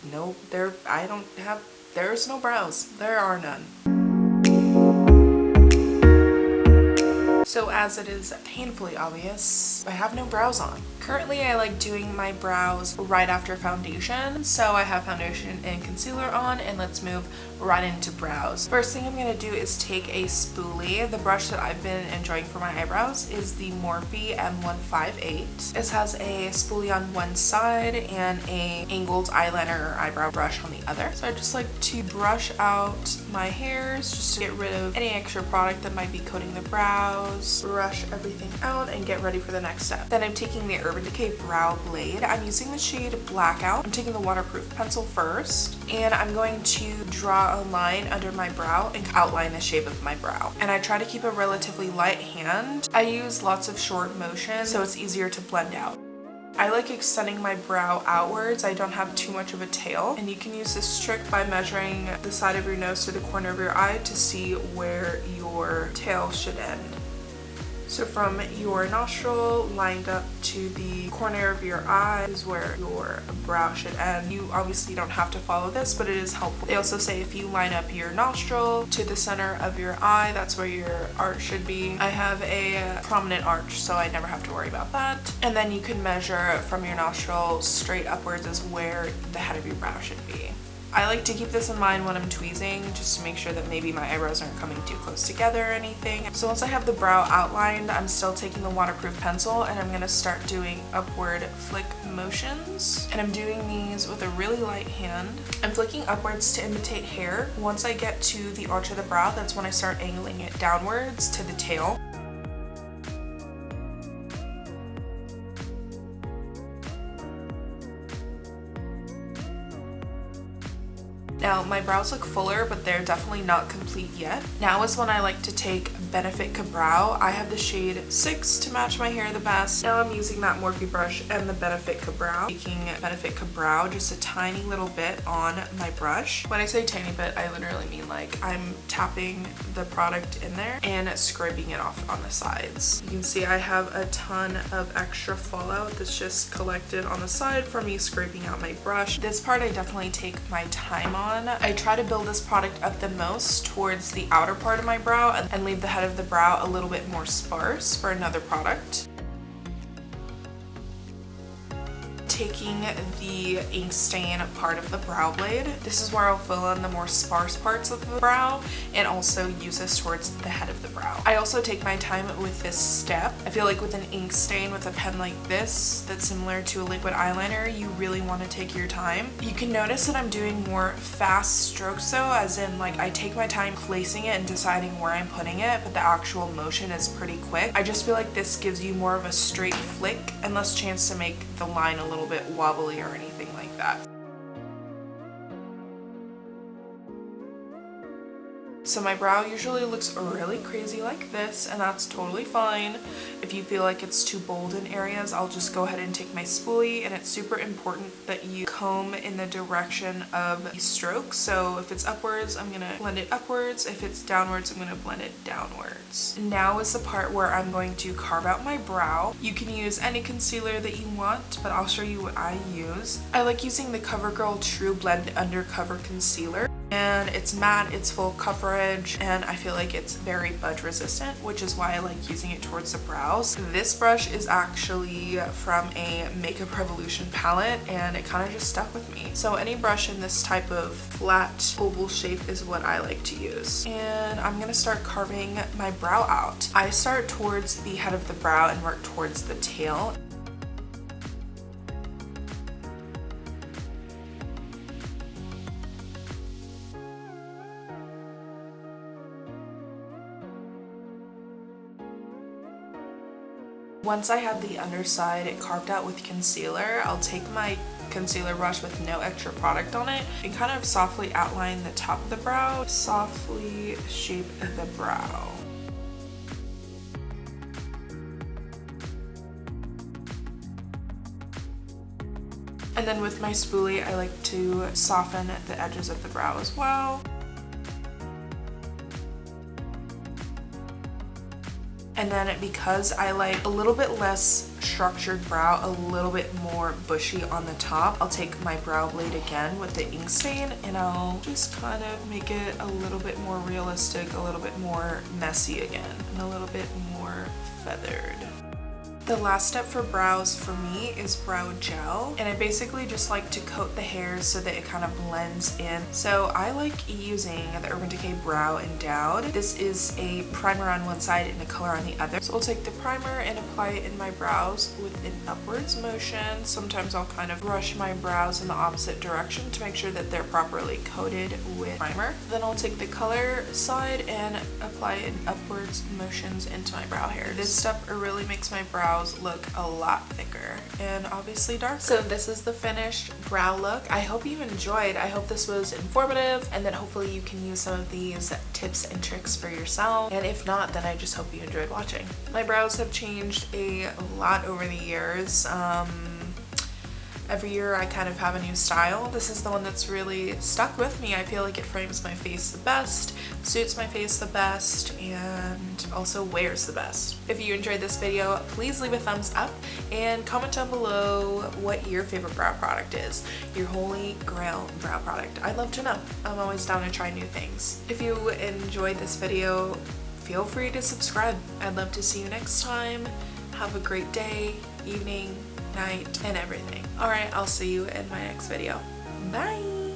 No, there's no brows. There are none. So as it is painfully obvious, I have no brows on. Currently, I like doing my brows right after foundation. So I have foundation and concealer on, and let's move right into brows. First thing I'm gonna do is take a spoolie. The brush that I've been enjoying for my eyebrows is the Morphe M158. This has a spoolie on one side and a angled eyeliner or eyebrow brush on the other. So I just like to brush out my hairs just to get rid of any extra product that might be coating the brows, brush everything out, and get ready for the next step. Then I'm taking the Urban Decay Browblade. I'm using the shade Blackout. I'm taking the waterproof pencil first, and I'm going to draw a line under my brow and outline the shape of my brow. And I try to keep a relatively light hand. I use lots of short motion so it's easier to blend out. I like extending my brow outwards. I don't have too much of a tail, and you can use this trick by measuring the side of your nose to the corner of your eye to see where your tail should end. So from your nostril lined up to the corner of your eye is where your brow should end. You obviously don't have to follow this, but it is helpful. They also say if you line up your nostril to the center of your eye, that's where your arch should be. I have a prominent arch, so I never have to worry about that. And then you can measure from your nostril straight upwards is where the head of your brow should be. I like to keep this in mind when I'm tweezing, just to make sure that maybe my eyebrows aren't coming too close together or anything. So once I have the brow outlined, I'm still taking the waterproof pencil and I'm gonna start doing upward flick motions. And I'm doing these with a really light hand. I'm flicking upwards to imitate hair. Once I get to the arch of the brow, that's when I start angling it downwards to the tail. Now my brows look fuller, but they're definitely not complete yet. Now is when I like to take Benefit Kabrow. I have the shade 6 to match my hair the best. Now I'm using that Morphe brush and the Benefit Kabrow. Taking Benefit Kabrow just a tiny little bit on my brush. When I say tiny bit, I literally mean like I'm tapping the product in there and scraping it off on the sides. You can see I have a ton of extra fallout that's just collected on the side from me scraping out my brush. This part I definitely take my time on. I try to build this product up the most towards the outer part of my brow and leave the head of the brow a little bit more sparse for another product. Taking the ink stain part of the Browblade. This is where I'll fill in the more sparse parts of the brow and also use this towards the head of the brow. I also take my time with this step. I feel like with an ink stain with a pen like this that's similar to a liquid eyeliner, you really want to take your time. You can notice that I'm doing more fast strokes though, as in like I take my time placing it and deciding where I'm putting it, but the actual motion is pretty quick. I just feel like this gives you more of a straight flick and less chance to make the line a little bit wobbly or anything like that. So my brow usually looks really crazy like this, and that's totally fine. If you feel like it's too bold in areas, I'll just go ahead and take my spoolie, and it's super important that you comb in the direction of the stroke. So if it's upwards, I'm gonna blend it upwards. If it's downwards, I'm gonna blend it downwards. Now is the part where I'm going to carve out my brow. You can use any concealer that you want, but I'll show you what I use. I like using the Covergirl Trublend Undercover Concealer. And it's matte, it's full coverage, and I feel like it's very budge resistant, which is why I like using it towards the brows. This brush is actually from a Makeup Revolution palette, and it kind of just stuck with me. So any brush in this type of flat oval shape is what I like to use. And I'm gonna start carving my brow out. I start towards the head of the brow and work towards the tail. Once I have the underside carved out with concealer, I'll take my concealer brush with no extra product on it and kind of softly outline the top of the brow, softly shape the brow. And then with my spoolie, I like to soften the edges of the brow as well. And then because I like a little bit less structured brow, a little bit more bushy on the top, I'll take my Browblade again with the ink stain and I'll just kind of make it a little bit more realistic, a little bit more messy again, and a little bit more feathered. The last step for brows for me is brow gel, and I basically just like to coat the hairs so that it kind of blends in. So I like using the Urban Decay Brow Endowed. This is a primer on one side and a color on the other. So I'll take the primer and apply it in my brows with an upwards motion. Sometimes I'll kind of brush my brows in the opposite direction to make sure that they're properly coated with primer. Then I'll take the color side and apply it in upwards motions into my brow hairs. This step really makes my brows look a lot thicker and obviously darker. So this is the finished brow look. I hope you enjoyed. I hope this was informative and that hopefully you can use some of these tips and tricks for yourself. And if not, then I just hope you enjoyed watching. My brows have changed a lot over the years. Every year I kind of have a new style. This is the one that's really stuck with me. I feel like it frames my face the best, suits my face the best, and also wears the best. If you enjoyed this video, please leave a thumbs up and comment down below what your favorite brow product is. Your holy grail brow product. I'd love to know. I'm always down to try new things. If you enjoyed this video, feel free to subscribe. I'd love to see you next time. Have a great day, evening, night, and everything. Alright, I'll see you in my next video. Bye!